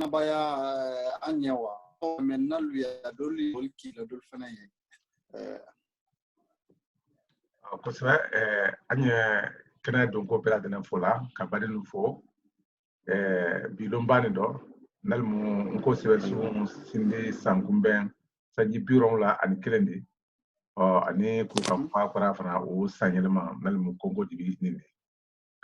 baya anyawa menna lu ya doli olki la dol fana ye ko sa anya kana don ko pela dana fola ka badelu fo bi lombani do nalmu ko se su sindi sankumben saji biron la an kelendi ani ku kan fa fara fana o sanyelma nalmu kongo dibi nini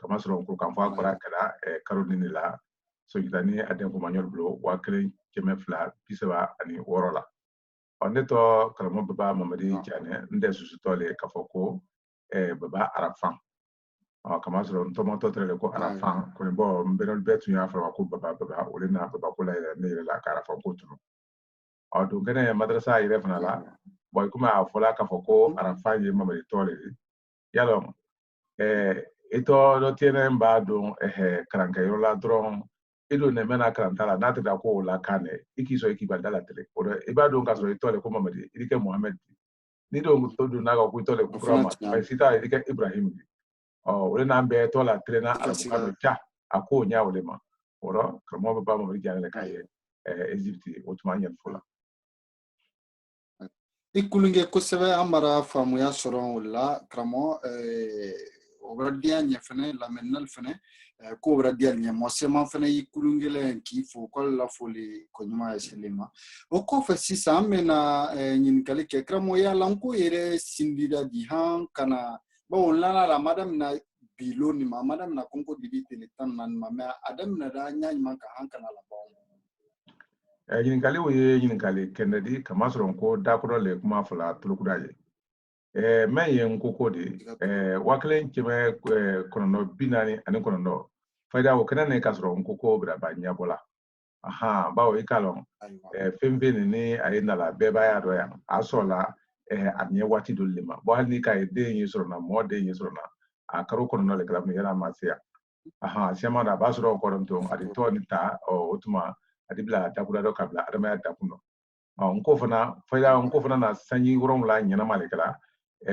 kama soro ku kan fa fara kala karo nini la so gidani aden ko manyor blo wa kelen keme fla pisaba ani worola onde to kalamo baba mamadi jane nde susu tole kafoko baba arafan kama soro ntomo to tere ko arafan ko bo mbero betu ya fara ko baba ole na baba ko la ne la arafan ko tunu do gane madrasa ire fana la boy kuma afola kafoko arafan ye mamadi tole yalo ito do tiene mba do kranka yo la dron ido ne mena kranta la nati da ko la kane ikiso ikibal dala tele oro ibado ngaso ito le ko mamadi idike Muhammad ni do to do na ko ito le ko brama pa sita idike Ibrahim ole na mbe to la tele na alukano cha ako nya ole ma oro kromo ba mamadi jangale kaye Egypt otuma yan fola ikulunge kosebe amara famu ya soron wala kramo obradia nya fene la menal fene ko obradia nya mosema fene ikulunge le ki fo ko la foli ko nyuma selima o ko fa sisa amena nyin kale ke kramo ya lanko ere sindida di han kana bon la madam na biloni ma madam na konko dibite le tan nan ma adam na da nya man ka han kana la bon yinkali wo ye yinkali kennedy kama sɔrɔ ko dakɔrɔ le kuma fɔla tulukura ye mɛ ye n ko de 1940 ani kɔnɔntɔn fayida o kɛnɛ ne ka sɔrɔ n ko biraba ɲɛbɔla bawo i k'a lɔn fɛn fɛn ni a ye nala bɛɛ b'a dɔn yan a sɔrɔla a ɲɛ waati dɔ le ma bɔn hali ni k'a ye den ye sɔrɔ na mɔɔ den ye sɔrɔ na a karo kɔnɔntɔn le kɛra mun yɛlɛ a ma se yan sɛma da a b'a sɔrɔ kɔrɔntɔn a de tɔ ni ta o tuma adibla dakura do kabla adamaya dakuno nko fana na sanyi woron la nyanama le kala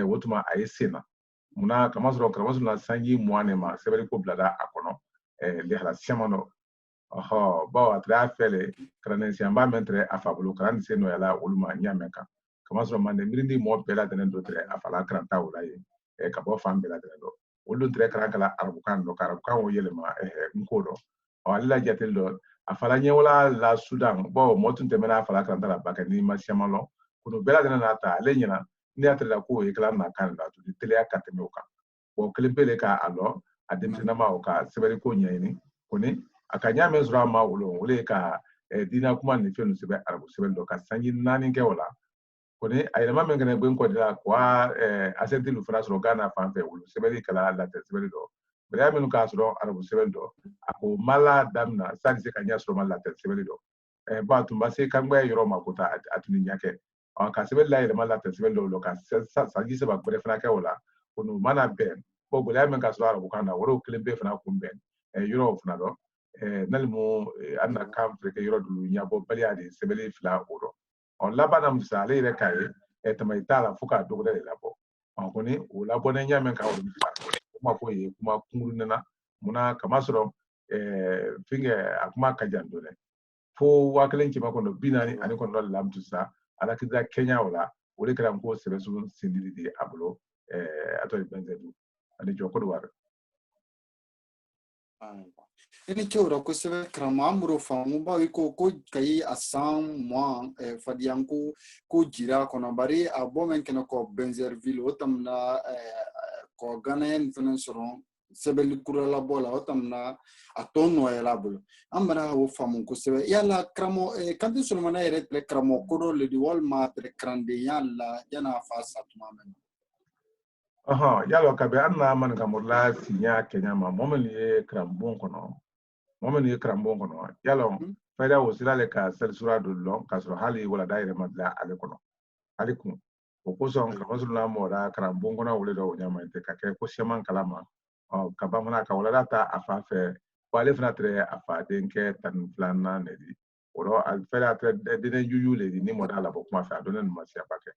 wotuma ayi sena muna kama soro na sanyi muane ma sebeli ko blada akono le hala siamano ba atra fele kranen siamba mentre afabulu kran se no yala uluma nyameka kama soro mande mirindi mo bela denen do tre afala kranta wala ye ka bo fam bela denen do wolu tre kran kala arabukan do karabukan wo yelema nko do alla jatel do afala nyewala la Sudan bo motun temena afala kranta la bakani ma siamalo kuno bela denen ata le nyina ni atra ko e kala na kan da to tele akateme oka bo kelempele ka alo ademsena ma oka sebeli ko nyaini koni akanya men zura ma wole ka dina kuma ni fenu sebe arabu sebel do ka sanyi nani ke wala koni ayema men gane gwen ko dira kwa asenti lu fra soro Ghana fanfe wulu sebeli kala la te sebeli do bra men ka soro arabu sebel do ako mala damna sadi se kanya soro mala te sebeli do ba tumba se kangba yoro makota atuni nyake ka sebeli la yema la te sebeli do ka sanji se ba bre fana ke wala kono mana ben bo bra men ka soro arabu kana woro kelembe fana kumben yoro fana do nalmo anna kam freke yoro dulu nyabo bali ade sebeli fla oro on labana msale ile kai tamaitala fuka dogre labo on koni o labo ne nyamen ka woni fa kuma ko ye kuma kunguru nena muna kama soro finge akuma kajando ne fo wakelen ki makono binani ani kono lamtu sa ala kida Kenya wala wole kram ko sebesu sindiri di abulo ato benzedu ani joko do war ini chora ko sebe kramamro famu ba ko kai asam moi fadianku ko jira kono bari abomen keno ko Benzerville otamna ko ganen finansoro sebe likura la bola otamna atono ya labulo amara wo famu ko sebe yala kramo kanti solomana ere tre kramo ko le di walma tre grande yalla yana fa satuma yalo kabe anna man kamurla sinya Kenya ma momen ye krambon kono yalo fayda wo silale ka sel sura do lon ka so hali wala daire madla ale kono hali kun o ko son ka masula mo da krambon kono wole do nyama te ka ke ko seman kalama ka ba mana ka wala data afafe wale fna tre afa denke tan plana ne di oro al fela tre de yuyu le di ni mo da la bo kuma fa do ne ma sia pake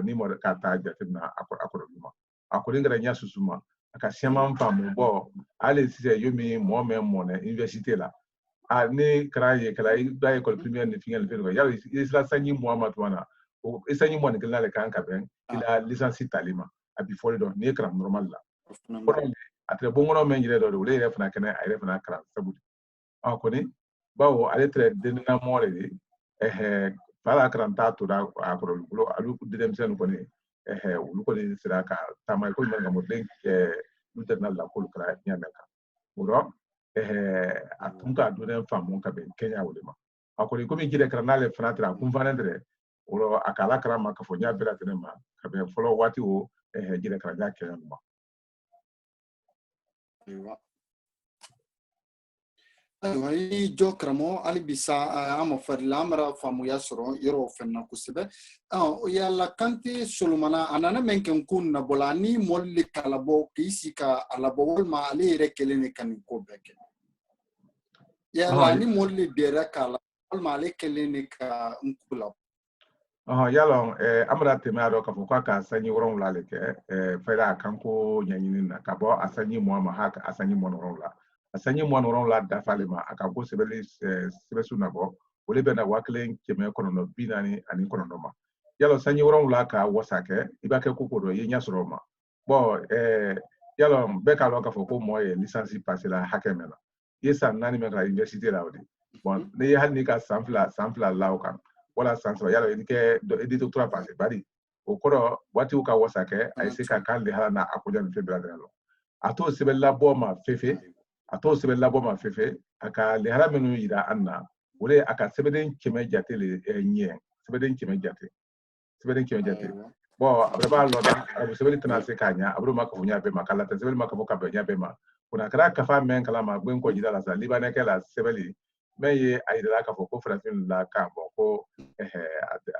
ni mo ka ta jatina akoro bima akori ngara nya susuma aka seman famu bo ale sise yomi mo me mo ne université la ne karaye kala da école primaire ni fingal fe ya isla sanyi muhammad wana o isanyi mo ni kala le kan ka ben ila licence talima abi fole do ne kram normal la ko atre bongono men jire do le refna kana ay refna kram sabu ko ni bawo ale tre denna more di bala karanta to da akoro lulo alu dem sen ko ni ulu ko ni sira ka tamay ko men ngamo den internal la ko kra nyameka uro atunka donen famu ka ben Kenya wulima akori ko mi jide karnale franatra kum vanendre uro akala karama ka fo nya bela tenema ka ben folo wati o jide karja Kenya ma Wani jo kramo ali bisa amo farlamara famu yasro yoro fenna kusibe yalla kanti sulumana anana menken kunna bolani molli kalabo kisika alabo walma ali rekelene kan ko beke yalla ni molli dera kala walma ali kelene ka unkula yalon amra temaro ka fo ka sanyi woron la leke fera kanko nyanyini na ka bo asanyi mo ma haka asanyi mo woron la asanyi mo woron la da falema aka go sebeli sebesu na bo wole be na waklen keme kono no binani ani kono no ma yalo sanyi woron la ka wasake ibake kokoro ye nya soro ma bo yalo be ka lo ka fo ko mo ye licence passer la hakemela yesa nani me ka université la odi bon ne ye hanni ka sanfla la o kan wala sansa yalo edike doctorat passé bari o koro wati uka wasake ay se ka kan le hala na akuja mi febra dalo ato sebe labo ma fefe aka le hala menu yira anna wole aka sebeden keme jate le nye sebeden keme jate bo abraba loda abu sebedi tana se kanya abru maka funya be makala ta sebedi maka foka be nya be ma kuna kara kafa men kala ma gwen ko jida la sa libane kala sebeli meye ayida ka fo ko frafin la ka ko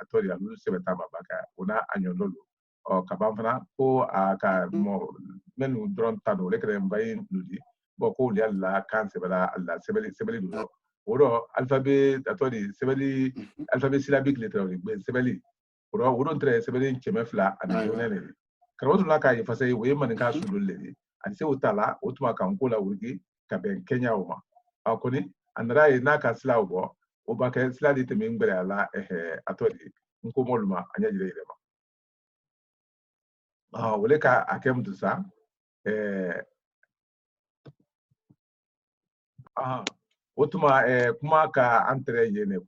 atori la lulu sebeta mabaka una anyondolo o kabamfana ko aka mo menu dron tado le kre mbay nudi bo ko li alla kan sebela alla sebeli do oro alphabet atori sebeli alphabet syllabique lettre be sebeli oro oro entre sebeli kemefla anjonele karoto la ka yefase we man ka sudule ani se utala utuma kan ko la wurgi ka ben Kenya uma akoni andra na ka sila ubo o ba ka sila di temi ngbere ala atodi nko moluma anya jire ile ma wole ka akem tu sa otuma kuma ka entre yene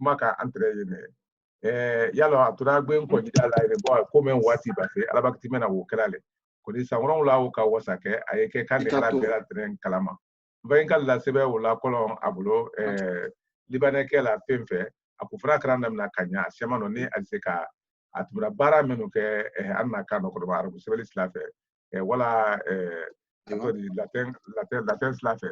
yalo atura gbe nko jida la ile bo ko men wati ba se alabakti mena wo kelale ko di sanron la wo ka wasake ayeke kan de kala bela tren kalama vainka la sebe wala kolon abulo libanais la pemfe akufra kranda na kanya semano ni alseka atubra bara menu ke anna kano ko ba arabu sebe slafe wala di latin slafe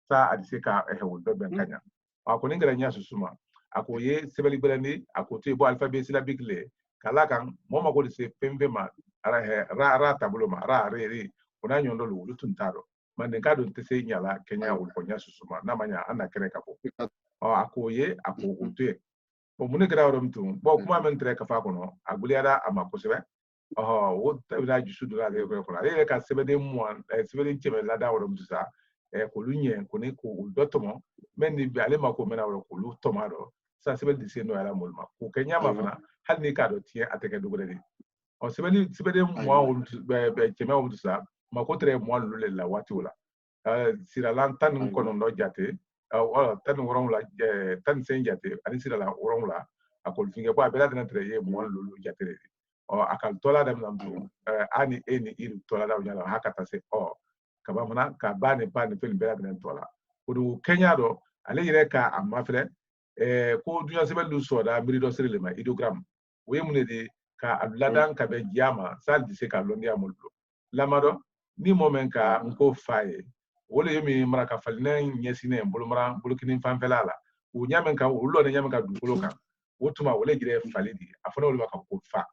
sa alseka wuldo ben kanya akoni ngara nya susuma akoye sebe libanais akote bo alphabet syllabique le kala kan moma ko se pemfe ma ra tabulo ma ra re ona nyondo lu lutuntaro mande kado tese nyala Kenya ulponya susuma namanya ana kere kapo akoye ako utwe bo mune kra rom tum bo kuma men tre ka fa kono aguliara amakosebe wo na jusu dura le ko la ka sebede muan sebede cheme la da rom tusa ko lunye ko ne ko dotomo men ni bi ale mako mena ro ko lu tomaro sa sebede se no ala molma ko Kenya ma fana hal ni ka do tie ateke dugure sebede muan be cheme wo tusa mako tre muan lu le la wati wala sira lan tan kono no jate wala tan woron la tan sen jate ani sira la woron la akol finge ko abela tan tre ye mo lulu jate re akal tola dem nam to ani eni iru tola da nyala hakata se kaba mana ka bani fel bela tan tola ko Kenya do ale yire ka amafre ko dunya sebel du soda biri do sire le ma ideogram we munedi ka abladan ka be jama sal di se ka londi amullo lamado ni momen ka nko faye wole yemi maraka falina nyesine bolumara bolukini fanfela la o nyamen ka o lo ne nyamen ka dukolo kan wotuma wole gire falidi afana wole ka ko fa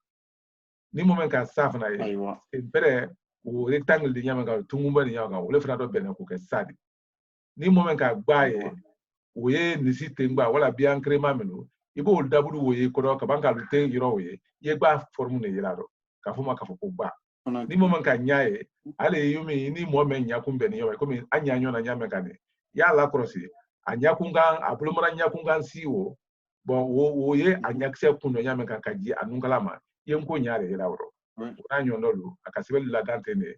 ni moment ka safna e bere o rectangle di nyamen ka tungumba ni nyamen ka wole fana do bene ko ke sadi ni moment ka gbaye o ye nisi tengba wala bien crema meno ibo dabulu wo ye ko do ka banka lu te yiro wo ye gba formu ne yilaro ka fuma ka fo ko gba ni moment ka nyaye ale yumi ni mo men nyakumbe ni yo ko mi anya nyo na nyame kane ya la krosi anyakungan apulumara nyakungan siwo bon wo ye anyakse kuno nyame kan kaji anungalama yenko nyaare yelawro na nyondolu akasibel la dantene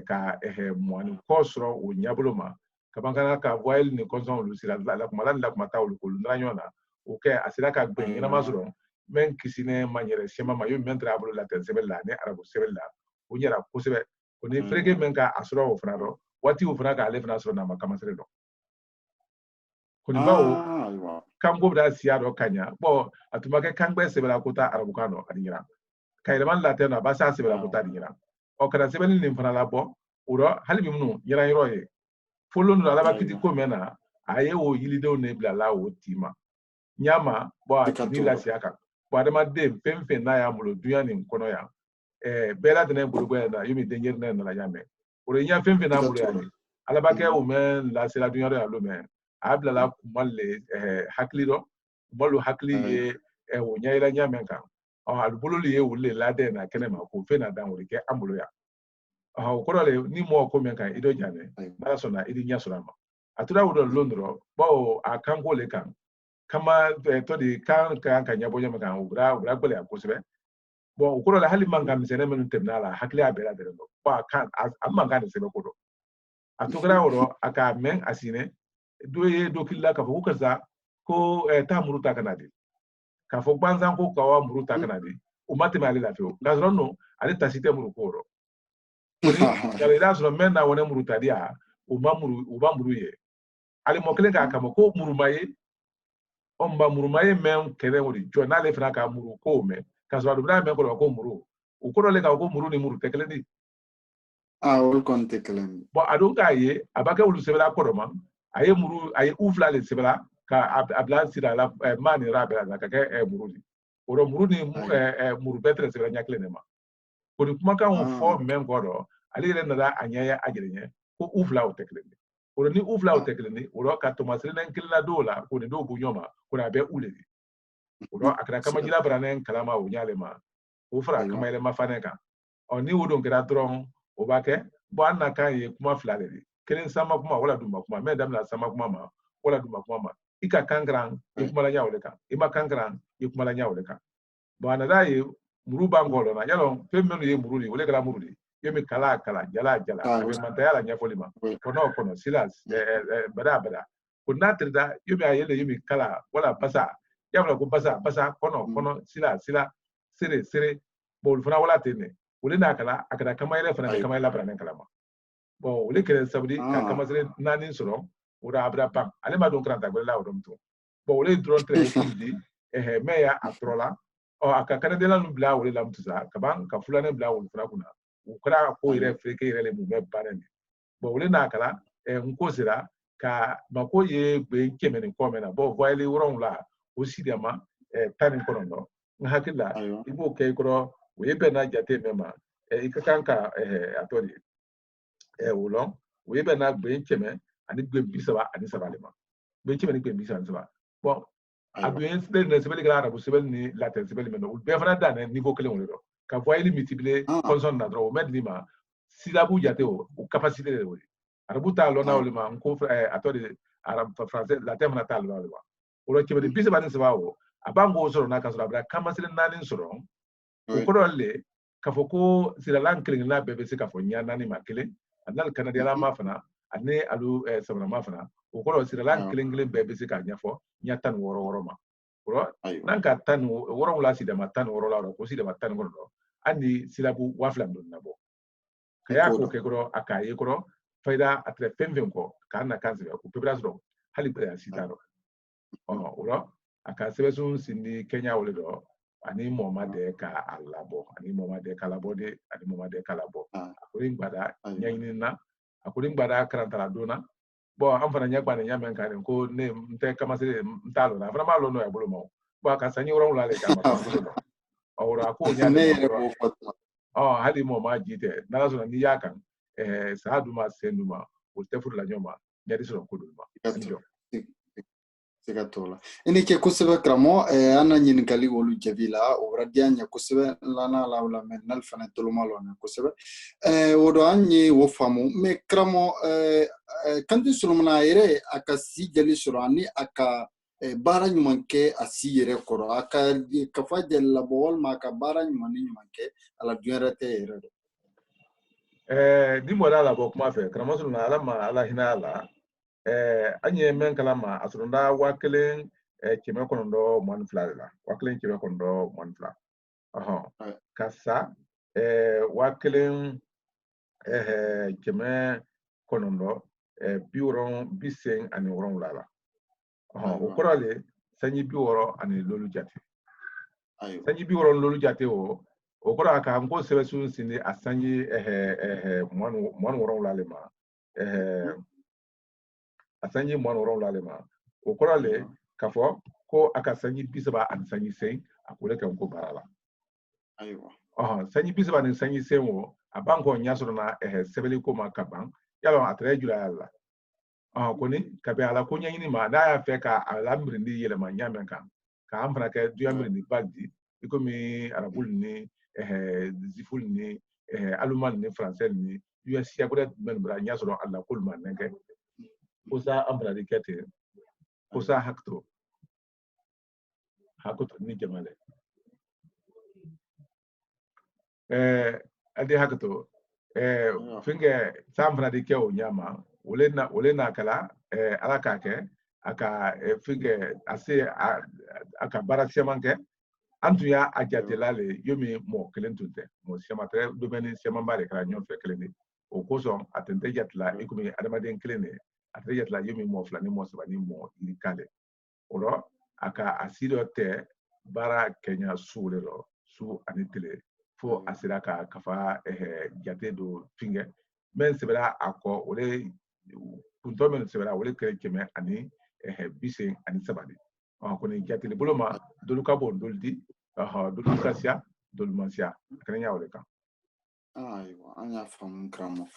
ka mwani kosro o nyabuluma kabangana ka voile ni konson lu sila la kumala la kumata ulu kulu ndanyona oke asila ka gbe ngina masuro men kisine manyere shema mayo mentra abulu la tensebel la ne arabu sebel la o nyara kusebe oni frege men ka asuro o fraro wati o fraka ale fna asuro na makamasere do koni bawo kango bra siado kanya bo atumake kangbe sebela kuta arabu kano adinyira kayreman la tena basa sebela kuta adinyira o kada sebel ni fana la bo uro halibi munu yira yiroye folo no alaba kiti ko mena aye o yilido ne bla la o tima nyama bo ni la siaka bo adama de pempe na ya mulo duya ni kono ya bela de ne bulugo na yumi denyer ne na la yame uro nya pempe na mulo ya ni alaba ke o men la sela duya ya lo men abla la kumalle haklido molu hakli ye o nya ila nyame kan o albulu ye wulle la de na kene ma ko fe na dan wuri ke amulo ya o korole ni mo ko men kan ido jane na so na idi nya so na ma atura wudo londro bo akango le kan kama to di kan nya bo nya kan ubra gbele akosebe bo o korole hali manga misene men temnala hakli abela de no ba kan amanga ne sebe kodo atugra woro aka men asine doye dokilla ka fo kaza ko ta muruta kanadi ka fo banzan ko kawa muruta kanadi o matema ale la feo gazrono ale tasite muru koro kali dasro men na wona muruta dia o muru ye ale mokle ka kama ko muru maye on ba muru maye men kene wori jona le fra ka muru ko me kazwa do bra men ko muru o ko le ka ko muru ni muru tekele ni ol kon tekele bo adon ka ye abaka ulu sebela ko do ma aye muru aye ufla le sebela ka abla sira la mani rabela ka ke muru ni oro muru ni muru betre sebela nyakle ne ma ko ni kuma kan fo men godo ali re na anyaya ajirenye ko ufla o tekle ni oro ni ufla o tekle ni oro ka to masire nen kila dola ko ni do bu nyoma ko na be ule ni oro akra kama jila branen kalama o nyale ma o fra kama ile mafane ka oni wodo ngira dron o bake bo anna kan ye kuma fla le kelen sama kuma wala duma kuma me damla sama kuma ma wala duma kuma ma ika kangran ye kuma la nyawle ka ima kangran ye kuma la nyawle ka bo anada ye muru bangolo na yalo pemmenu ye muru ni wole kala muru ni yemi kala jala abe mantaya nya folima kono silas bada kuna trida yemi ayele yemi kala wala pasa yamla ko pasa kono sila sere bol fana wala tene wole na kala akada kamayele fana kamayela fana kala ma bon wole kele sabudi ka kamasere nani soro wora abra pam ale ma don kranta gola wodom to bon wole drone tre kindi meya atrola o akakana de la nubla wole lam tuza kaban ka fulane bla wole fana kuna ukra ko ire freke ire le mumbe barene bo wole na kala nkosira ka mako ye gbe kemeni komena bo voile woron la osi de ma tani kono no ngakila ibo ke kro we be na jate mema ikakanka atodi wolon we be na gbe keme ani gbe bisaba ani sabalema gbe keme ni gbe bisaba saba bon aduyen sibel ne sibel gara arabu sibel ni latin sibel meno be fana da ne niveau kelen wolo ka voile multiplier consonne na dro med lima syllabe jate o capacité de wori arabu ta lo na wolo ma ko atodi arabe français latin na ta lo wolo wolo kebe de bisaba ni saba o abango soro na ka soro abra kamasile nani soro o ko le ka foko sila lan kelen la bebe se ka fo nya nani ma kelen anal canada la ma fana ane alu sabana ma fana o ko sila lan kelen bebe se ka nya fo nya tan woro ma ko nan ka tan woro la sida ma tan woro la ko sida ma tan woro do andi silabu waflam don nabo kaya ko ke ko akaye ko faida atre femvem ko kana kanse ko pebras do hali be asitaro oro aka sebesun sindi Kenya wole do ani moma de ka alabo ani moma de kalabo de ani moma de kalabo akurin gbada nyayini na akurin gbada karantala dona bo am fana nyagba ne nyamen kan ko ne mte kamasire mtalo na fana malo no ya bolo mo bo aka sanyi woro la le ka ma ko ora ko nyale hali moma jite na so ni yakan saaduma senduma o tefur la nyoma nyadi so ko duma anjo sigatola ini ke kusebe kramo ana nyin kali wolu jabila o radianya kusebe lana la men nal fana tolumalo na kusebe wodo anyi wo famu me kramo kandi sulumana ire aka si jali surani aka bara nyuman ke asi yere koro aka kafa jalla bol ma ka bara nyuman ke ala duerate ire di mo la bo kuma fe kramo sulumana ala ma ala hinala anye men kala ma asrunda wakelen kime kondo mon fla wakelen kime kondo mon fla kasa wakelen kime kondo biuron bisen ani woron lala o korale sanyi biworo ani lolu jate sanyi biworo lolu jate o kora ka ngo sebe sun sini asanyi mon woron lale ma asanyi mon woron lale ma o korale kafo ko aka sanyi bisaba an sanyi sen akure kan ko barala sanyi bisaba ni sanyi sen wo abanko nyasoro na sebeli ko ma kaban yalo atre jula yalla koni kabe ala ko nyini ma da ya fe ka ala mrindi yele ma nyamen kan ka amfana ke du mrindi baldi iko mi arabul ni ziful ni aluman ni français ni us ya ko ben bra nyasoro alla kul ma nenge usa amfana di kete usa hakto ni jamale adi hakto finge samfana di kewo nyama wole na kala ala ka ke aka finge ase aka barak semanke antu ya ajatelale yomi mo kelentunte mo sematre domeni semambare kala nyon fe keleni o koso atente jatla ikumi adamaden kelene atente jatla yomi mo flani mo sabani mo ilikale oro aka asido te bara kenya sulelo su anitele fo asira ka kafa jate do finge men sebera ako ole punto men sebera ole keme ani bisen ani sabani ko ni jate le boloma dolu ka bon doldi dolu sasia dolu mansia kanya ole kan aywa anya famu kramo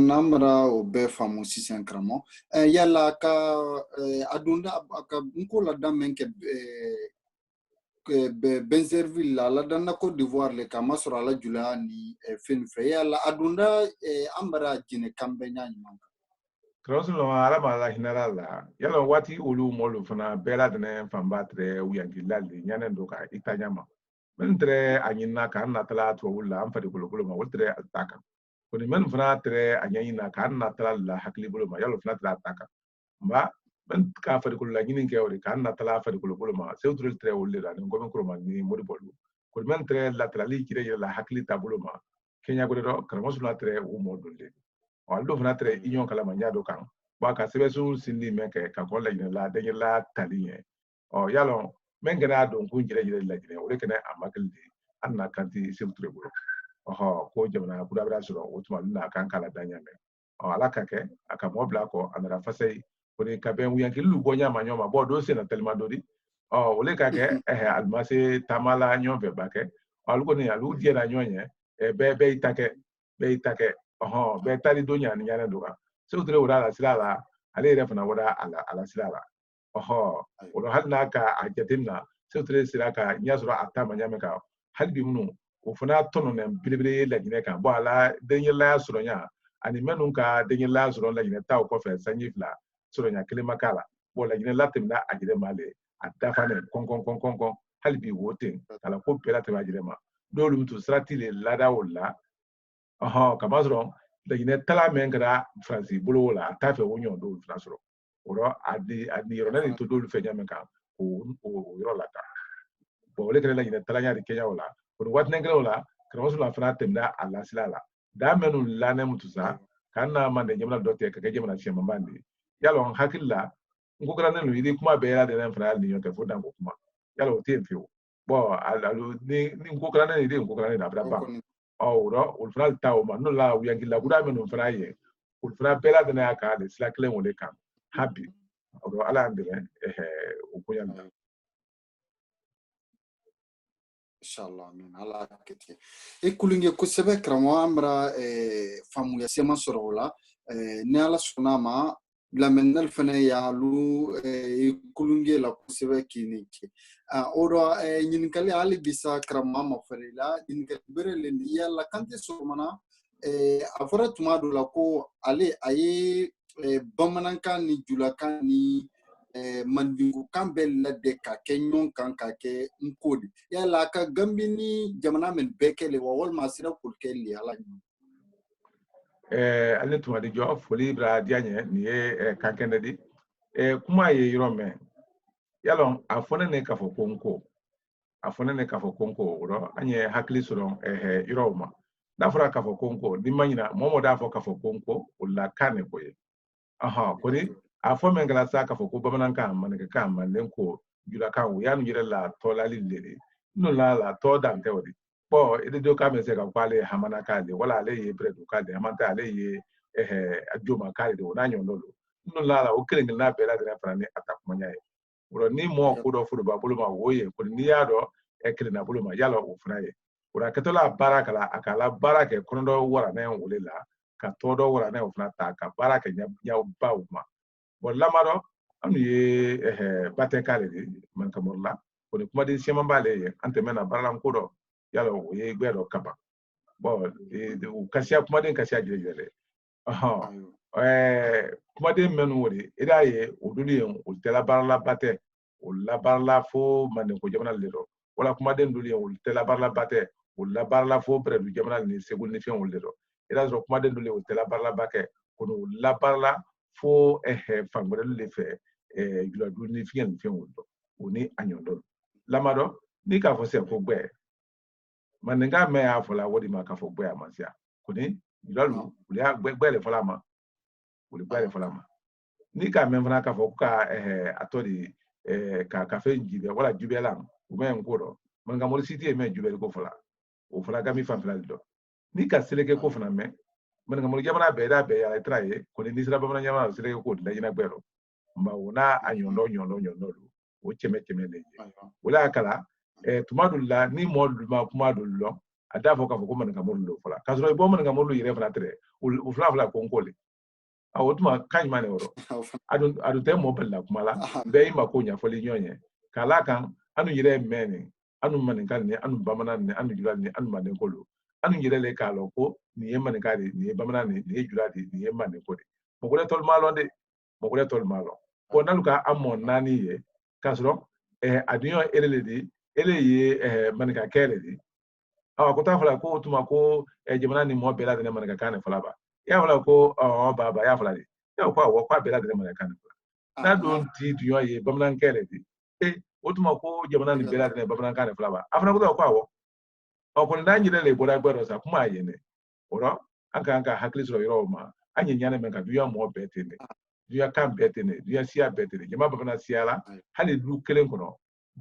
amra o be famu sisen kramo yalla ka adunda ka nkola damen ke Benzerville la danna Côte d'Ivoire le kama sura la jula ni fin fe yalla adunda ambara jine kambe nyani manka Krosulo ala mala hinarala yalo wati ulu molu fana bela dene fambatre uyangilali nyane ndoka itanyama mentre anyina kan natala to wula amfadi kulukulu ma wutre ataka kuni men fana tre anyina kan natala la hakli bulu ma yalo fana tra ataka ba men ka fadi kulula nyinin ke ori kan natala fadi kulukulu ma sewtul tre wulle da ngomen kurma ni modi bolu kuni men tre la trali kire la hakli tabulu ma kenya godo karmosula tre u modulle waldo fana tre inyon kala manyado kan ba ka sebesu sindi meke ka ko la la de la taliye yalo men gana don kun jire la jire o lekene amakilde anna kanti sewtre bulu ko jamana kudabra suro o tuma na kan kala danya me ala kake aka mobla ko anara fasai ko ni ka ben wiyan kilu bonya ma nyoma bo do sena telma dodi o le kake almase tamala nyombe bake alugo ni alu diera nyonye be itake be tali donya ni nyana doka sewtre wala la silala ale refna wada ala silala wala hadna ka ajatinna sewtre silaka nyasura atama nyame ka halbi munu o fana tono ne bilibile la gine kan bo ala denye la soro nya ani menun ka denye la soro la gine taw ko fe sanyi fla soro nya kelema kala bo la gine la temna ajire male adafa ne kon halbi woten kala ko pela te ajire ma dolu mutu stratile lada wala kamazro la gine tala men kada franci bolo wala ta fe wonyo dolu fla soro oro adi ronani to dolu fe nya men kan o yoro la ka bo le kele la gine tala nya di kenya wala ko wat nengre wala krosu la fana temda alla silala da menu lane mutusa kana mande nyamna dote ka jemna chema bandi yalo hakilla ngukra nenu idi kuma be ya de nan fana ni yote fodan ko kuma yalo te fiu bo alu ni ngukra nenu idi ngukra nenu abra ba ro ul fana taw ma no la uyangilla guda menu fana ye ul fana bela de na ka de sila klen wole kan happy ro ala ndire o ko yanda inshallah min ala kete kulunge kusebe kramo amra famu ya sema sorola ne ala sunama lamennal fana ya lu kulunge la kusebe kiniki oro nyinkali ali bisa krama mafarila nyinkali berele ya la kante somana afara tumado la ko ale aye bamanankan ni julakan ni mandingu kan bɛ ladɛ ka kɛ ɲɔgɔn kan ka kɛ n ko de yala ka gambi ni jamana min bɛɛ kɛ le wa walima a sera k'o kɛ le ala ɲuman ale tuma di jɔ foli bra dianye ni ye kankɛnɛ di kuma ye yɔrɔ mɛn yalɔ a fɔ ne k'a fɔ ko n ko a fɔ ne k'a fɔ ko n ko o an ye hakili sɔrɔ yɔrɔw ma n'a fɔra k'a fɔ ko n ko ni ma ɲina mɔgɔ d'a fɔ k'a fɔ ko n ko o la kan ne ko ye ko ni a fɔ min kɛra sa k'a fɔ ko bamanankan maninkakan manden ko julakan o y'an yɛrɛ la tɔlali le de n'o la tɔ dan tɛ o de bon i do ka bɛ se ka fɔ ale hamanakan de wala ale ye beredukan de hamanta ale ye jomakan de o n'a ɲɔgɔn do n'o la o kelen kelenna bɛɛ lajɛlen fana ni a ta kumanya ye o ni mɔgɔ ko dɔ furu b'a bolo ma o ye ko n'i y'a dɔn kelenna bolo ma yala o fana ye o la kɛtɔla baara kala a ka la baara kɛ kɔnɔdɔ wara ne o le la ka tɔ dɔ wara ne o fana ta ka baara kɛ ɲabaw ma bon lamadɔ an ye batɛka de mankamuru la o ni kumaden siman b'ale ye an tɛmɛna baaralanko dɔ yala o ye gbɛ dɔ kaba bon kasiya kumaden kasiya jɛjɛrɛ kumaden minnu o de i y'a ye o duli ye o tɛ labaarala batɛ o labaarala fo mandenko jamana le dɔ wala kumaden duli ye o tɛ labaarala batɛ o labaarala fo bɛrɛdu jamana ni segu ni fɛnw le dɔ i y'a sɔrɔ kumaden duli o tɛ labaarala bakɛ ko o labaarala fo fan wɛrɛ de fɛ juladu ni fiɲɛ ni fɛnw dɔ o ni a ɲɔndɔ lamadɔ ni k'a fɔ sɛ ko gbɛ mandenka mɛn y'a fɔ la o de ma k'a fɔ gbɛ a ma siya ko ni julalu olu y'a gbɛ de fɔla ma olu gbɛ de fɔla ma ni k'a mɛn fana k'a fɔ ko ka a tɔ de ka fɛn jibɛ wala jubɛla u bɛ n ko dɔ mankamuru si tɛ yen mɛn jubɛli ko fɔla o fɔla gami fanfɛla de dɔ ni ka seleke ko fana mɛn mankamuru jamana bɛɛ da bɛɛ yala i tira ye ko ni sera bamanan jamana seleke ko la ɲinɛ gbɛ dɔ mba o n'a a ɲɔndɔ do o cɛmɛ de ye o la kala tuma dɔ la ni mɔɔ ma kuma dɔ lɔ a da fɔ k'a fɔ ko mankamuru do fɔla k'a sɔrɔ i bɔ mankamuru yɛrɛ fana tɛ o fila ko n ko le o tuma kan ɲuman de yɔrɔ a dun tɛ mɔɔ balila kuma la bɛɛ i ma ko ɲɛfɔli ɲɔgɔn ye k'a la kan anu yɛrɛ mɛn nin anu maninka ni anu bamanan ni anu jula ni anu mandenko lo anu yɛrɛ le k'a lɔ ko nin ye maninka de nin ye bamanan nin ye jula de nin ye mandenko de mɔgɔ wɛrɛ tɔlu m'a lɔn de mɔgɔ wɛrɛ tɔlu m'a lɔn ko n'alu ka an mɔ naani ye k'a sɔrɔ a dun ye ele le di ele ye maninka kɛ le di ko t'a fɔla ko o tuma ko jamana ni mɔɔ bɛɛ lajɛlen maninka kan de fɔla ba i y'a fɔla ko baba y'a fɔla de y'a ko awɔ k'a bɛɛ lajɛlen maninka kan de fɔla n'a dun ti dun ye bamanankɛ le di o tuma ko jamana ni bɛɛ lajɛlen bamanankan de fɔla ba a fana ko awɔ ko n'an yɛrɛ le bɔra gbɛ dɔ sa kuma a ye ne o rɔ an ka ka hakili sɔrɔ yɔrɔ ma an ye ɲani min ka duya mɔgɔ bɛɛ ten de duya kan bɛɛ ten de duya siya bɛɛ ten de jama bɛɛ fana siya la hali du kelen kɔnɔ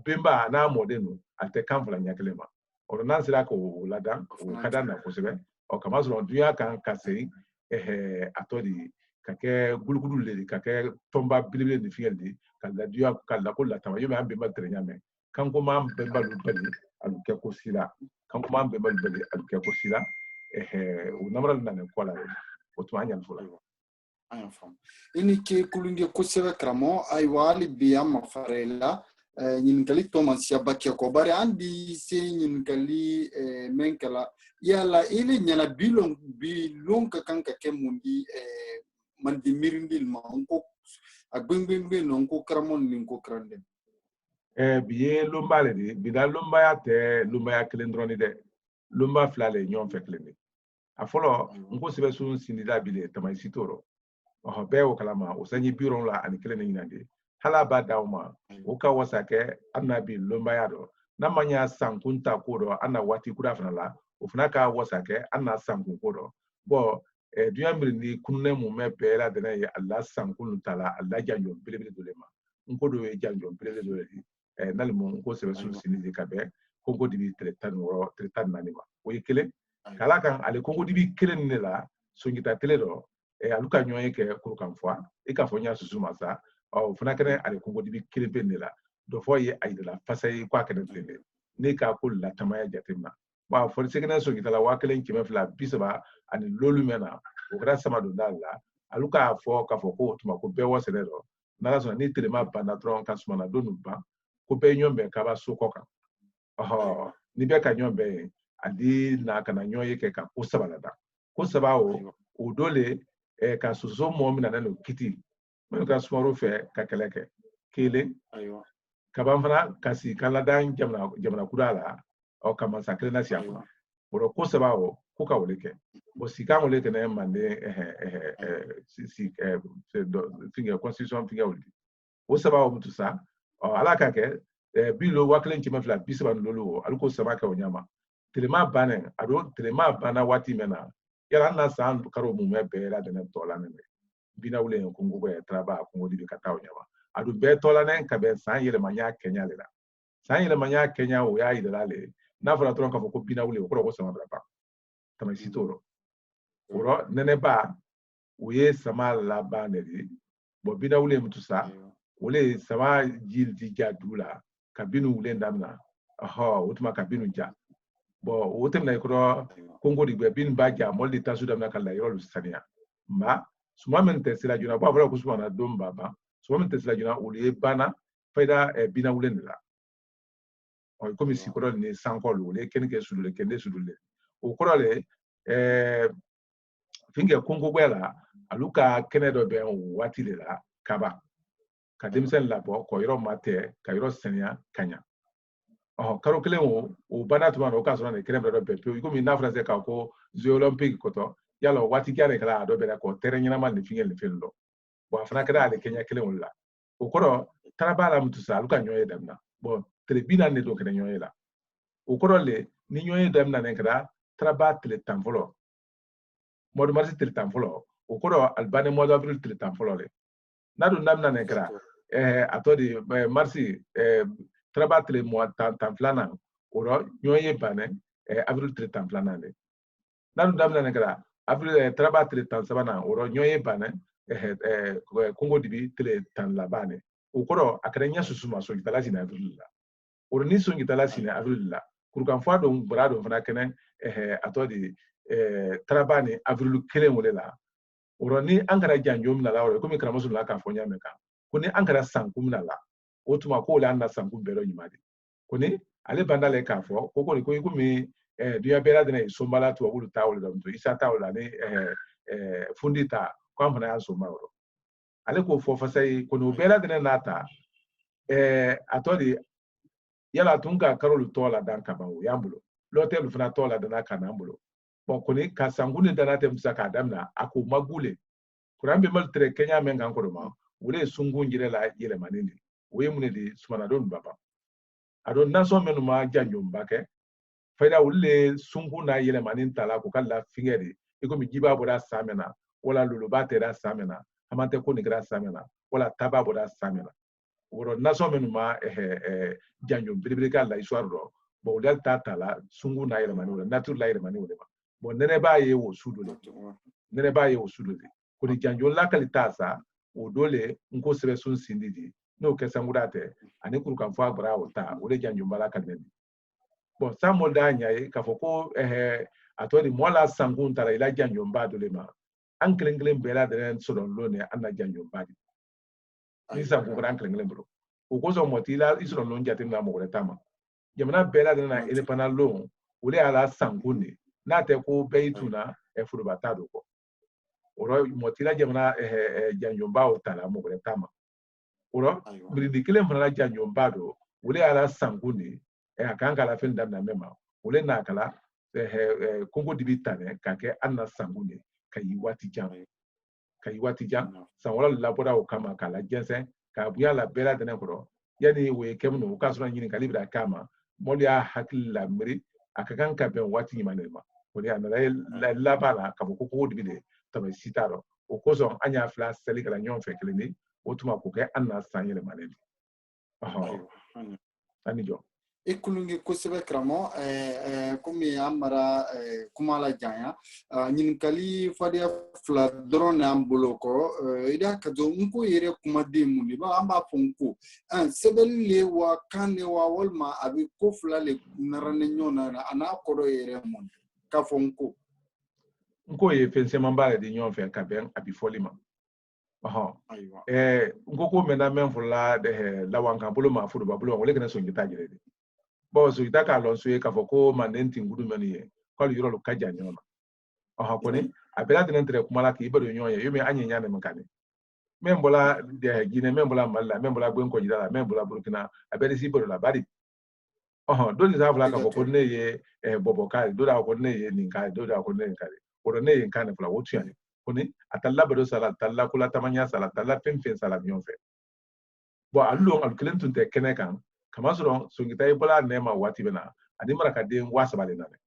benba n'a mɔden don a tɛ kan fila ɲɛ kelen ma o n'an sera k'o ladan o ka d'an na kosɛbɛ kama sɔrɔ duya kan ka segin a tɔ de ka kɛ gulugudu le ka kɛ tɔnba belebele ni fiɲɛ de ka la duya ka la ko latama yomi an benba tere ɲamɛ kan ko m'an benba lu bali a lu kɛ ko sira kan ko m'an benba lu bali a lu kɛ ko sira o namara nana kɔ la o tuma an ɲani fɔlɔ an y'a faamu i ni ce kulunge kosɛbɛ karamɔgɔ ayiwa hali bi an ma fara i la ɲininkali tɔ ma siyaba kɛ kɔ bari an di se ɲininkali mɛn kɛla yala i le ɲɛna bilon ka kan ka kɛ mun di mandi mirindi ma n ko a gbɛngbɛngbɛn nɔ n ko karamɔgɔ ni n ko karanden bi ye lonba le de bi da lonbaya tɛ lonbaya kelen dɔrɔn ni dɛ lonba fila le ɲɔgɔn fɛ kelen de a fɔlɔ n ko sɛbɛ sun sindida bi le tama si t'o rɔ bɛɛ o kalama o sanji bi la ani kelen ni ɲinan de hala b'a d'aw ma o ka wasa kɛ an na bi lonbaya dɔ n'a ma ɲa san kun ta ko dɔ an na waati kura fana la o fana ka wasa kɛ an na san kun ko dɔ bɔn duya mirindi kununen mun mɛ bɛɛ lajɛlen ye a la san kun ta la a la janjɔn belebele dɔ le ma n ko dɔ ye janjɔn belebele dɔ le di n'ale mun ko sɛbɛ sun sinidi ka bɛn konko dibi tile 14 ma o ye kelen kala kan ale konko dibi kelen de la songita tele dɔ alu ka ɲɔgɔn ye kɛ kurukan fɔ i k'a fɔ n y'a susu ma sa o fana kɛnɛ ale konko dibi kelen pe de la dɔ fɔ ye a yirala fasa ye k'a kɛnɛ tile de ne k'a ko latamaya jateminɛ bon fɔli sɛgɛnɛ songita la 1,230 ani lolu mɛn na o kɛra sama don da la aluka fo ka fo ko tuma ko be wasere do na so ni telema bana tron ka suma na donu ba ko be nyombe ka ba so koka ni be ka nyombe adi na kana nyoye ke ka ko sabala da ko sabawo o dole ka so mo mi na no kiti men ka suma ro fe ka keleke kele ka ban fana kasi kala dan jamna kudala o ka masakre na siya boro ko sabawo ko ka wole ke bo sika wole ke na mande finger constitution finger wole o sabawo mutu sa ala ka ke bilo waklen ci mafla bisaba lolo aluko sama ka onyama telema banen ado telema bana wati mena yala na san karo mu me be la de na tola ne bina wule ko ngugo ya traba ko ngodi bi kata onyama ado be tola ne ka be san yele manya Kenya le la san yele manya Kenya o ya idala le na fara tron ka ko bina wule ko sama bra pa tama sitoro oro nene ba uye sama la ba ne di bo bina wule mutu sa wole sama jil di jadula kabinu wule ndamna utuma kabinu ja bo wotem na ikro kongo di bin ba ja moldi tasu damna kala yoro sania ma suma men tesila juna ba bra kusuma na dom baba suma men tesila juna ule bana faida bina wule ndala o komi sikoro ni sankol wule kenke sulule kende sulule o korole finge kongo bela aluka kenedo be wati le la kaba kadimsen labo ko yoro mate ka yoro senia kanya karo kelen o bana tuma no ka so na kelen do be pe ko mi na français ka ko jeux olympique ko to yalo wati kare kala do be ko terrain na man fingel le fello bo afana kada ale Kenya kelen wala o koro trabala mutu sa aluka nyoye demna bo tribina ne do kelen nyoye la o koro le ni nyoye demna ne kada traba tele tamfolo modu marsi tele tamfolo o koro albane modu avril tele tamfolo le nadu namna ne kada atodi marsi trabattre mo tan flana oro nyoye bane avril tele tan flana le nadu damna ne kada avril trabattre tan sabana oro nyoye bane kongo dibi tele tan labane o koro akadenya susuma so gitala sina avril la oro ni so gitala sina avril la kurkan fwa do brado fana kenen atodi trabane avril kelen wole la oro ni angara janjom na la oro komi kramosu la ka fonya meka kuni angara sankum na la otuma ko la na sankum bero nyimade kuni ale bandale ka fo ko ko mi duya bera de sombala to wulu tawul da to isa tawul ne fundita ko amna ya soma oro ale ko fo fa sai ko no bera de nata atodi yala tunka karolu tola dan ka bawo yambulo lotel funa tola dan ka nambulo bon kuni ka sangune danate musa ka damna ako magule kurambe mal tre Kenya menga ko ma wule sungu ngire la yele manini we mune di sumana don baba adon naso menu ma janjo mbake faida wule sungu na yele manin tala ko kala fingeri iko mi jiba boda samena wala luluba te da samena amante ko ni gra samena wala taba boda samena woro naso menu ma janjo bilibili kala histoire do bo wule tala sungu na yele manini nature la yele manini bo nene ba ye wo sudule nene ba ye wo sudule ko ni janjo la kalitasa o dole nko sebe sun sindidi no ke sangurate ani kuru kan fa bra o ta o le janju bala kan bon sa mo da nya e ka foko atodi mo la sangun tara ila janju ba do le ma an kelen bela de so don lo ne an na janju ba di ni sa ko gran kelen bro o ko so mo ti la isro lo njati na mo le tama jamana bela de na ele pana lo o le ala sangun ni na te ko beituna e furu batado ko oro motila jamana janju ba o tala mo le tama oro brindi kelen fana janjo mbado wole ala sanguni akanga la fen damna mema wole na kala kongo dibitane kake anna sanguni kayi wati jam sanwala labora o kama kala jensen ka buya la bela dene koro yani we kemno ka sura nyini kalibra kama molia hakil la mri akakan ka ben wati manema wole ana la bala ka ko ko dibide tabe sitaro o koso anya fla seli kala nyon fe keleni otuma ko ke anna sanyele maneli ani jo ekulungi kosebe kramo kumi amara kumala janya nyinkali fadia fla drone ambuloko ida kazo nko yere kuma demuni ba amba fonko sebelle wa kane wa wolma abi ko fla le narane nyona ana kodo yere mon ka fonko nko ye fense mambale di nyon fe ka ben abi folima ngoko mena men fulla de lawanka bulu ma fudu ba bulu wole kana so ngita jire de bo so ngita ka lon so e ka foko manenti ngudu meni ye ko yoro lu kaja nyona ko ni abela de entre kuma la ki bedo nyoye yumi anye nyane mkani membola de gine membola malla membola gwen ko jira membola burkina abeli si bedo la bari do ni zavla ka foko ne ye bobo kai do da ko ne ye ninka do da ko ne kare ko ne ye kan fula wotu yani koni atalla bedo sala talla kula tamanya sala talla fen sala nyon fe bo allo al kelentun te kenekan kama soro so ngita ibola nema wati bena adi maraka de wasa bale nane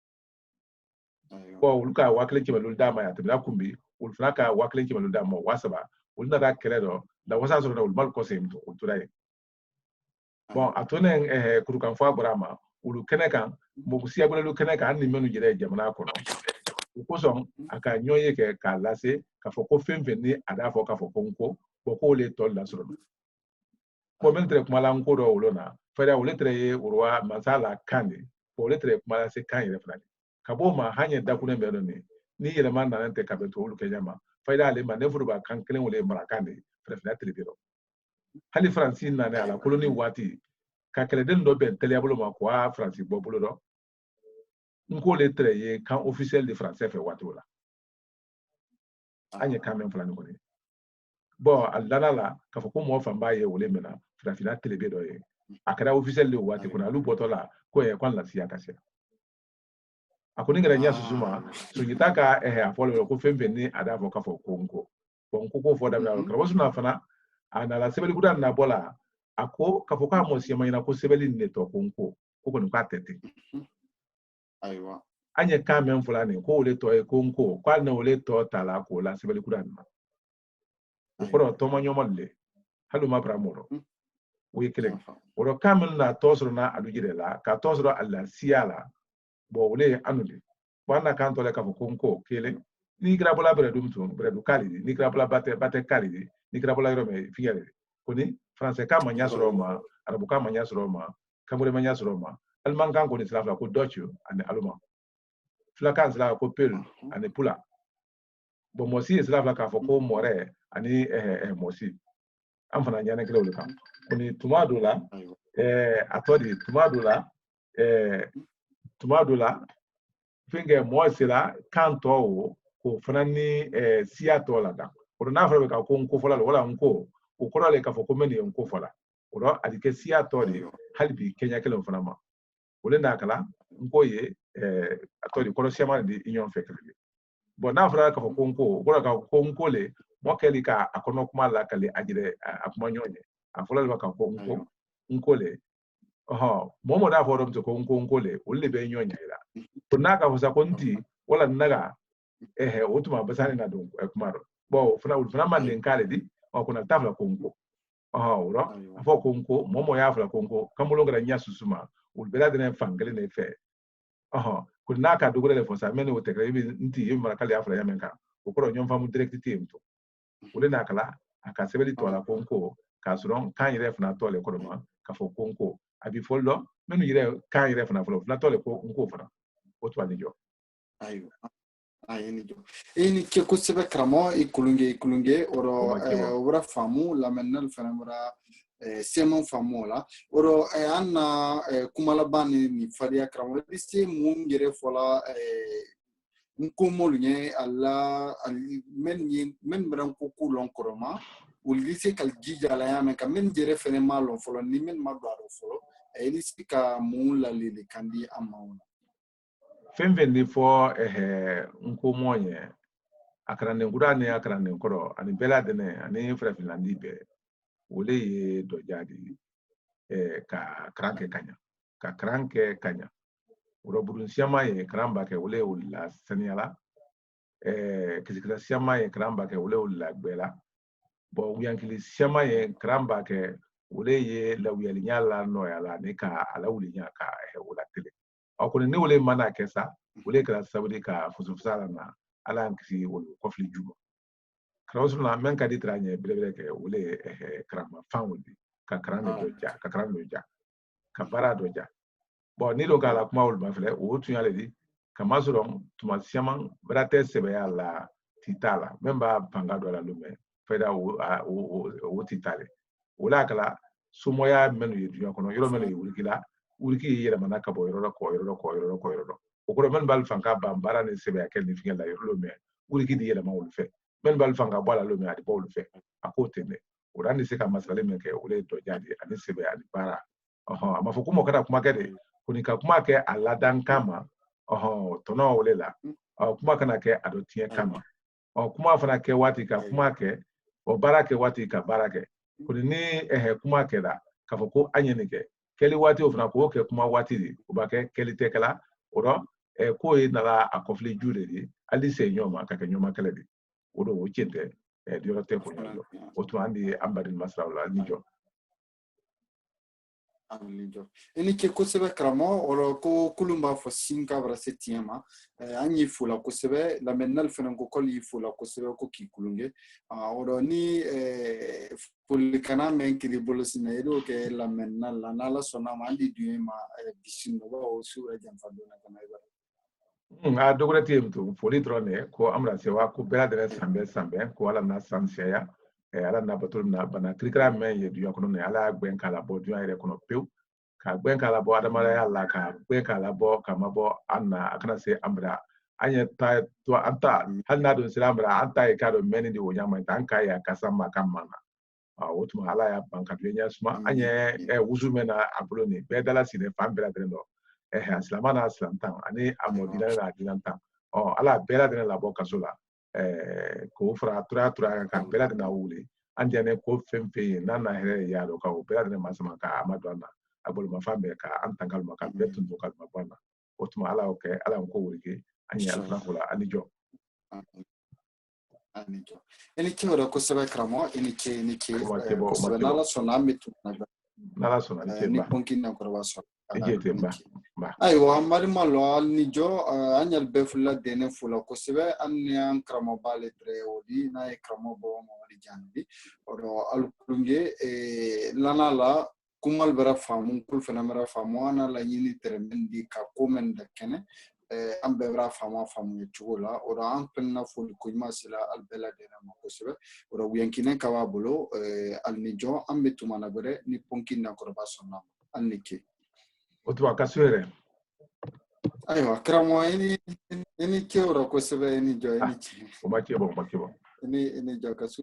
bo uluka wakle ki balul dama ya tibla kumbi ulfraka wakle ki balul dama wasa ba ulna da kredo da wasa soro da ulmal ko semto ulturai bon atonen kurukan fa brama ulu kenekan mo kusia bole lu kenekan ni menu jere jamana kono koson aka nyoye ke ka lase ka foko femfen ni ada fo ka foko nko boko le tol la soro ko men tre kuma la nko do wolona fere wole tre ye urwa masala kani ko le tre kuma la se kan yele fana ka bo ma hanye da kunen be ni yele man nan te ka be to ulu ke jama fayda le ma ne furu ba kan kelen wole mara kande fere fere telebiro hali francine na ne ala koloni wati ka kele den do ben telebolo ma ko a francis bobulo do nko le tre ye kan officiel de français fe wati wala anye kamen fulani koni bon alana la ka foko mo famba ye wole mena frafina telebe do ye akara officiel le wati kuna lu botola ko ye kwan la siya kase akoni ngara nya susuma so yitaka afolo ko fembe ni ada fo ka foko nko bon ko fo da bra ko suna fana ana la sebeli gudan na bola ako ka foko mo siya mayina ko sebeli ne to ko nko ko ni ka tete aiwa anye kamen fulani ko wole to e ko nko kwa na wole to tala ko la sebeli gudan na ukoro tomo nyomolle haluma pramoro wikele oro kamel na tosro na adujire la ka tosro alla siala bo wole anule wana kan tole ka konko kele ni grabola bre dumtu bre du kali ni grabola bate kali ni grabola rome fiyale koni français ka manya sro ma arabu ka manya sro ma kamure manya sro ma alman kan ko ni slavla ko deutsche ane allemand flakan sla ko pel ane pula bo mosi slavla ka ko more ani mosi am fana nyane kele wole kam koni tumadula atodi tumadula finge moisila kanto wo ko fana ni siato la da ko na fara ka ko nko fola wala nko ko ko le ka fo ko meni nko fola ko adike siato di halbi kenya kele fana ma wole na kala nko ye atodi ko siama di union fekele bon na fara ka fo ko nko ko ka ko nko le mo kele ka akono kuma la kale ajire akuma nyonye afola le ka ko nko le momo da forum to ko nko le wolle be nyonya ila kunaka fusa konti wala naga utuma basani na don kumaro bo funa man len kale di o kuna tafla konko uro afo konko momo ya fla konko kamulo ngara nya susuma ul belade ne fangale ne fe kunaka dugure le fosa meni o tekre bi nti yim marakali afla ya menka ukoro nyom famu direct team to ule nakala aka sebeli to la konko ka suron kan yire funa to le kodoma ka fo konko abi follo menu yire kan yire funa follo funa to le ko nko fana otu anijo ayo ayeni jo ini ke kusebe kramo ikulunge oro ora famu la menal fanamura semon famola oro anna kumala bani ni faria kramo disi mungere fola nkomolunye alla men bran ko kulon koroma ulise kal jija la yame ka men jere fene malo folo ni men magaro folo elisi ka mula lili kandi amauna femvendi fo nkomonye akarane ngurane akarane nkoro ani beladene ani fra finlandi be wole ye dojadi ka kranke kanya uro burun siama ye kramba ke wole ulla saniala kisikira siama ye kramba ke wole ulla gbela bo uyankili siama ye kramba ke wole ye lawiyali nyala no yala ne ka alawuli nya ka wala tele akone ne wole mana kesa wole kala sabudi ka fusufsala na ala nkisi wol kofli jugo krawsuna men ka ditranye bilebele ke wole krama fanwudi ka krane doja ka krane doja ka bara doja bo ni do kala kuma wol mafle o tunyale di kama suron tuma siaman brate sebe ya la titala memba pangado la lume faida o titale wala kala sumoya menu yedunya kono yoro menu wulkila wulki yere mana ka bo yoro ko o ko men bal fanka bambara ne sebe akel ni finga la yoro me wulki di yere ma wulfe men bal fanga bala lo me adi bo wulfe akotene urani se ka masale men ke wule to jadi ani sebe ani bara ama fukumo kada kuma kede kunika kuma ke aladan kama tono wule la kuma kana ke adotie kama kuma fana ke wati ka kuma ke o barake wati ka barake kuni ni kuma ke da ka fɔ ko an ye nin kɛ kɛli waati o fana ko kɛ kuma waati de o b'a kɛ kɛli tɛ kɛla o dɔn ko ye nala a kɔfili ju de ye hali se ɲɔgɔn ma ka kɛ ɲɔgɔn kɛlɛ de o don o cɛn tɛ yɔrɔ tɛ ko ɲɔgɔn o tuma an de an bari masiraw la ni jɔ ini ke kosɛbɛ karamɔgɔ o ko kulun b'a fɔ sin ka bara se tiɲɛ ma an y'i fo la kosɛbɛ lamɛnnali fana ko k'olu y'i fo la kosɛbɛ ko k'i kulunge o ni folikana mɛn kiri bolo sinna i y'o kɛ lamɛnnali la n'ala sɔnna ma an di dun ma bisimila o su yɛrɛ janfa donna ka na i b'a a dogora te mutu foli dɔrɔn de ko amra sewa ko bɛɛ lajɛlen sanbɛ ko ala na san seya ala na bato na bana kirikira men ye dunya kono ne ala gben kala bo dunya yɛrɛ kono pew ka gben kala bo adamara ala ka gben kala bo ka mabo anna akana se amra anya ta to anta hal na don sira amra anta e ka do meni di wonya man tan ka ya kasama kamana o tuma ala ya banka dunya suma anya wuzu mena abulo ne be dala sine fam bela dren do asilama na asilantan ani amodina na adinantan ala bela dren la bo kasola ko fara tura ka bela dren wule an jane ko femfe na na here ya do ka bela dren masama ka amadu na abul mafambe ka an tangal maka betun to kalma bana o tuma ala okay ala ko wurike anya alfana kula ani jo ini ke wala kosɛbɛ karamɔgɔ ini ke kosɛbɛ n'ala sɔnna an bɛ tuma n'ala sɔnna ni ponki na kɔrɔba sɔrɔ ayiwa marima lɔ ni jɔ an yɛrɛ bɛɛ fila dɛnɛ fula kosɛbɛ an ni an karamɔgɔ b'ale tere o di n'a ye karamɔgɔ bɔ mamadi janibi o alkulunge lana la kumal bɛra faamu kul fana bɛra faamu an la ɲini tɛrɛmɛn di ka ko mɛn da kɛnɛ an bɛɛ bɛra faamu ye cogo la o an pɛnna foli ko ɲuman sera al bɛɛ lajɛlen ma kosɛbɛ o wuyankinen ka b'a bolo ali ni jɔ an bɛ tuma na wɛrɛ ni ponki na kɔrɔba sɔnna an ni ke o tuma ka so yɛrɛ ayiwa karamɔgɔ ini ke o kosɛbɛ ini jɔ ini o ma kɛ bɔ ini jɔ ka so